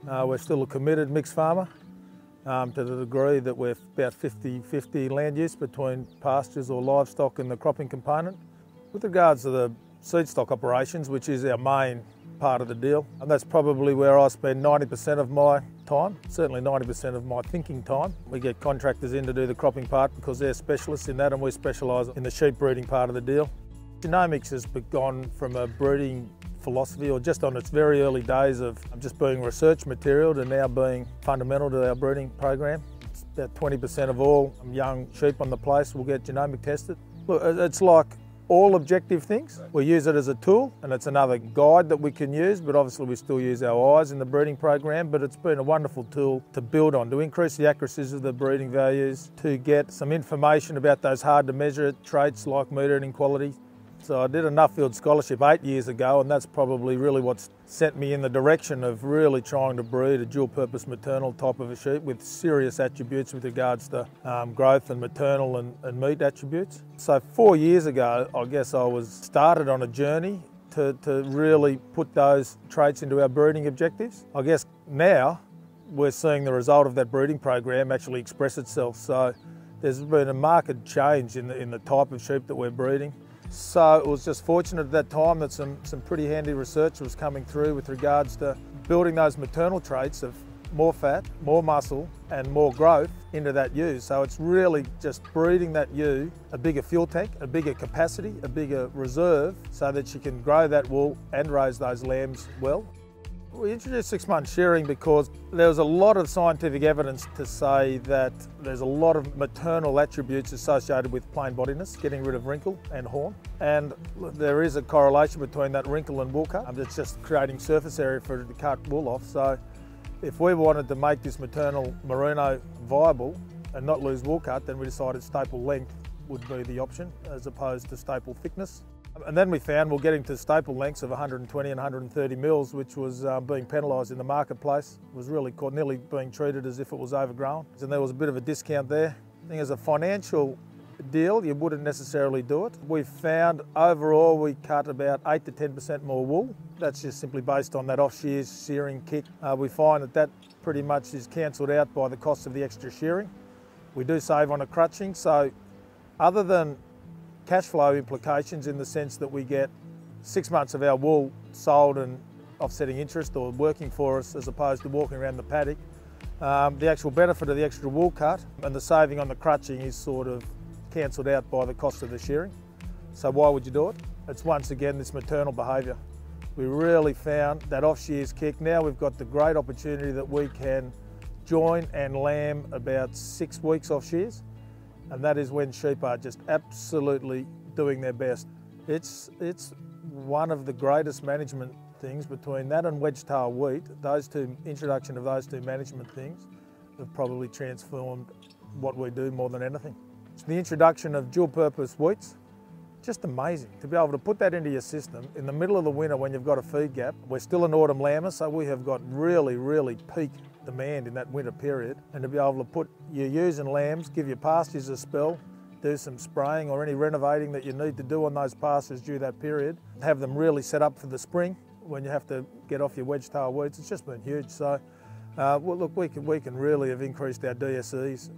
We're still a committed mixed farmer to the degree that we're about 50-50 land use between pastures or livestock and the cropping component. With regards to the seed stock operations, which is our main part of the deal, and that's probably where I spend 90% of my time, certainly 90% of my thinking time. We get contractors in to do the cropping part because they're specialists in that, and we specialise in the sheep breeding part of the deal. Genomics has gone from a breeding philosophy, or just on its very early days of just being research material, to now being fundamental to our breeding program. It's about 20% of all young sheep on the place will get genomic tested. Look, it's like all objective things. We use it as a tool, and it's another guide that we can use, but obviously we still use our eyes in the breeding program. But it's been a wonderful tool to build on, to increase the accuracies of the breeding values, to get some information about those hard to measure traits like meat eating quality. So I did a Nuffield scholarship 8 years ago, and that's probably really what's sent me in the direction of really trying to breed a dual purpose maternal type of a sheep with serious attributes with regards to growth and maternal and meat attributes. So 4 years ago, I guess I was started on a journey to really put those traits into our breeding objectives. I guess now we're seeing the result of that breeding program actually express itself. So there's been a marked change in the type of sheep that we're breeding. So it was just fortunate at that time that some pretty handy research was coming through with regards to building those maternal traits of more fat, more muscle and more growth into that ewe. So it's really just breeding that ewe a bigger fuel tank, a bigger capacity, a bigger reserve, so that she can grow that wool and raise those lambs well. We introduced 6-month shearing because there was a lot of scientific evidence to say that there's a lot of maternal attributes associated with plain bodiness, getting rid of wrinkle and horn. And there is a correlation between that wrinkle and wool cut. That's just creating surface area for it to cut wool off. So if we wanted to make this maternal merino viable and not lose wool cut, then we decided staple length would be the option as opposed to staple thickness. And then we found we're getting to staple lengths of 120 and 130 mils, which was being penalised in the marketplace. It was really nearly being treated as if it was overgrown. And there was a bit of a discount there. I think as a financial deal, you wouldn't necessarily do it. We found overall we cut about 8 to 10% more wool. That's just simply based on that off-shears shearing kick. We find that pretty much is cancelled out by the cost of the extra shearing. We do save on a crutching, so other than cash flow implications in the sense that we get 6 months of our wool sold and offsetting interest or working for us as opposed to walking around the paddock. The actual benefit of the extra wool cut and the saving on the crutching is sort of cancelled out by the cost of the shearing. So why would you do it? It's once again this maternal behaviour. We really found that off-shears kick. Now we've got the great opportunity that we can join and lamb about 6 weeks off shears. And that is when sheep are just absolutely doing their best. It's one of the greatest management things between that and wedge-tail wheat. Introduction of those two management things have probably transformed what we do more than anything. So the introduction of dual-purpose wheats, just amazing. To be able to put that into your system in the middle of the winter when you've got a feed gap. We're still an autumn lammer, so we have got really peak demand in that winter period, and to be able to put your ewes and lambs, give your pastures a spell, do some spraying or any renovating that you need to do on those pastures during that period, have them really set up for the spring when you have to get off your wedge-tail weeds. It's just been huge. So well, look, we can really have increased our DSEs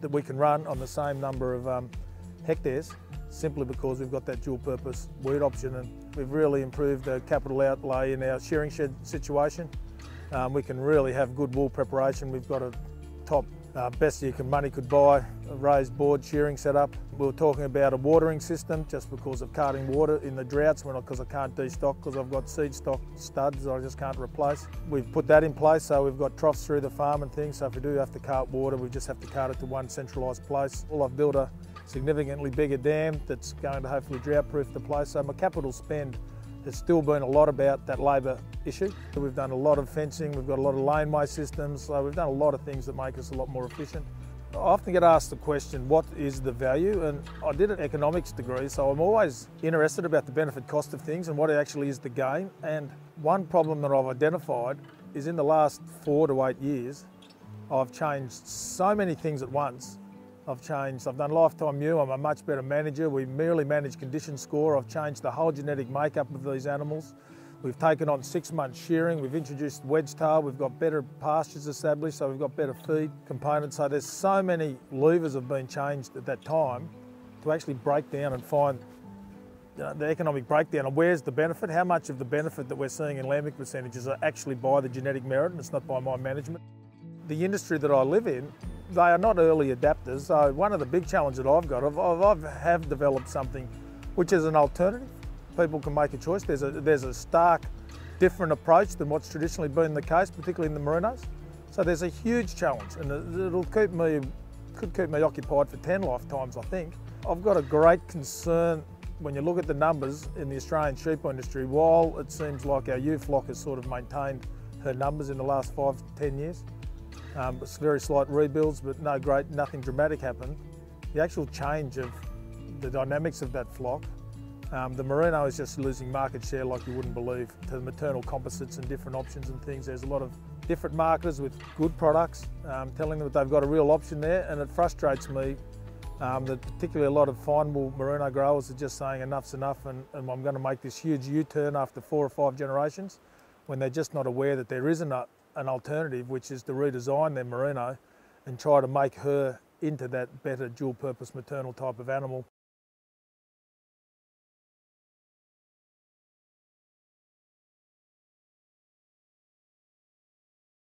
that we can run on the same number of hectares simply because we've got that dual purpose weed option, and we've really improved the capital outlay in our shearing shed situation. We can really have good wool preparation. We've got a top best money could buy, a raised board shearing setup. We were talking about a watering system just because of carting water in the droughts because I can't destock because I've got seed stock studs I just can't replace. We've put that in place, so we've got troughs through the farm and things, so if we do have to cart water, we just have to cart it to one centralised place. Well, I've built a significantly bigger dam that's going to hopefully drought-proof the place, so my capital spend has still been a lot about that labour issue. We've done a lot of fencing, we've got a lot of laneway systems, so we've done a lot of things that make us a lot more efficient. I often get asked the question, what is the value? And I did an economics degree, so I'm always interested about the benefit cost of things and what actually is the gain. And one problem that I've identified is in the last 4 to 8 years, I've changed so many things at once. I've done lifetime ewe, I'm a much better manager. We merely manage condition score. I've changed the whole genetic makeup of these animals. We've taken on 6 months shearing, we've introduced wedge tail, we've got better pastures established, so we've got better feed components. So there's so many levers have been changed at that time to actually break down and find the economic breakdown of where's the benefit, how much of the benefit that we're seeing in lambing percentages are actually by the genetic merit and it's not by my management. The industry that I live in, they are not early adapters, so one of the big challenges that I've got, I have developed something which is an alternative. People can make a choice. There's a stark different approach than what's traditionally been the case, particularly in the merinos. So there's a huge challenge, and could keep me occupied for 10 lifetimes, I think. I've got a great concern when you look at the numbers in the Australian sheep industry. While it seems like our ewe flock has sort of maintained her numbers in the last 5 to 10 years, it's very slight rebuilds, but nothing dramatic happened. The actual change of the dynamics of that flock, the merino is just losing market share like you wouldn't believe to the maternal composites and different options and things. There's a lot of different marketers with good products telling them that they've got a real option there, and it frustrates me that particularly a lot of fine wool merino growers are just saying enough's enough and I'm going to make this huge U-turn after 4 or 5 generations, when they're just not aware that there is an alternative, which is to redesign their merino and try to make her into that better dual purpose maternal type of animal